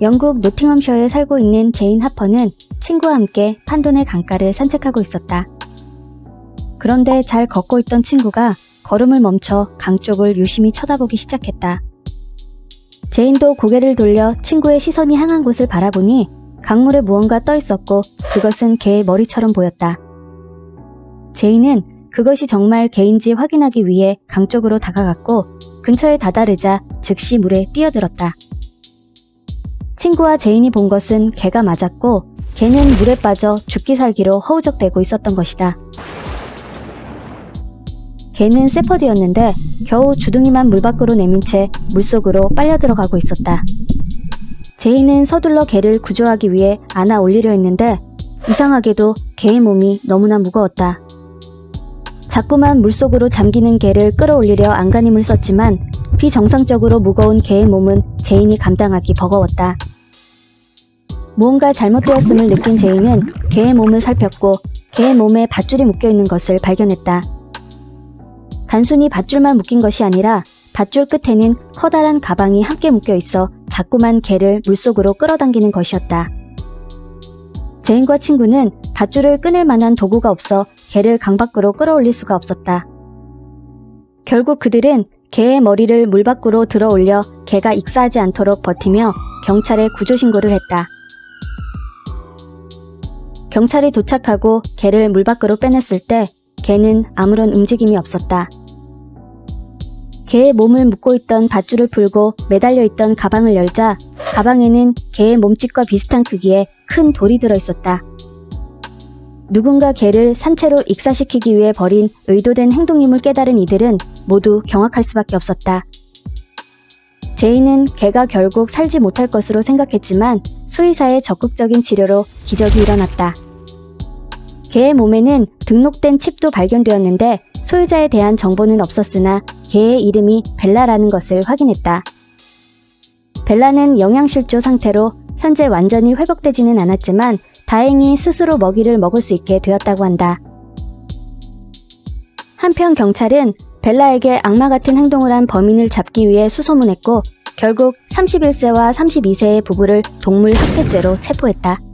영국 노팅엄셔에 살고 있는 제인 하퍼는 친구와 함께 판돈의 강가를 산책하고 있었다. 그런데 잘 걷고 있던 친구가 걸음을 멈춰 강 쪽을 유심히 쳐다보기 시작했다. 제인도 고개를 돌려 친구의 시선이 향한 곳을 바라보니 강물에 무언가 떠 있었고 그것은 개의 머리처럼 보였다. 제인은 그것이 정말 개인지 확인하기 위해 강 쪽으로 다가갔고 근처에 다다르자 즉시 물에 뛰어들었다. 친구와 제인이 본 것은 개가 맞았고 개는 물에 빠져 죽기 살기로 허우적대고 있었던 것이다. 개는 세퍼드였는데 겨우 주둥이만 물 밖으로 내민 채 물속으로 빨려 들어가고 있었다. 제인은 서둘러 개를 구조하기 위해 안아 올리려 했는데 이상하게도 개의 몸이 너무나 무거웠다. 자꾸만 물속으로 잠기는 개를 끌어올리려 안간힘을 썼지만 비정상적으로 무거운 개의 몸은 제인이 감당하기 버거웠다. 무언가 잘못되었음을 느낀 제인은 개의 몸을 살폈고 개의 몸에 밧줄이 묶여있는 것을 발견했다. 단순히 밧줄만 묶인 것이 아니라 밧줄 끝에는 커다란 가방이 함께 묶여있어 자꾸만 개를 물속으로 끌어당기는 것이었다. 제인과 친구는 밧줄을 끊을 만한 도구가 없어 개를 강 밖으로 끌어올릴 수가 없었다. 결국 그들은 개의 머리를 물 밖으로 들어 올려 개가 익사하지 않도록 버티며 경찰에 구조신고를 했다. 경찰이 도착하고 개를 물 밖으로 빼냈을 때 개는 아무런 움직임이 없었다. 개의 몸을 묶고 있던 밧줄을 풀고 매달려 있던 가방을 열자 가방에는 개의 몸집과 비슷한 크기의 큰 돌이 들어있었다. 누군가 개를 산채로 익사시키기 위해 벌인 의도된 행동임을 깨달은 이들은 모두 경악할 수밖에 없었다. 제인은 개가 결국 살지 못할 것으로 생각했지만 수의사의 적극적인 치료로 기적이 일어났다. 개의 몸에는 등록된 칩도 발견되었는데 소유자에 대한 정보는 없었으나 개의 이름이 벨라라는 것을 확인했다. 벨라는 영양실조 상태로 현재 완전히 회복되지는 않았지만 다행히 스스로 먹이를 먹을 수 있게 되었다고 한다. 한편 경찰은 벨라에게 악마 같은 행동을 한 범인을 잡기 위해 수소문했고 결국 31세와 32세의 부부를 동물 학대죄로 체포했다.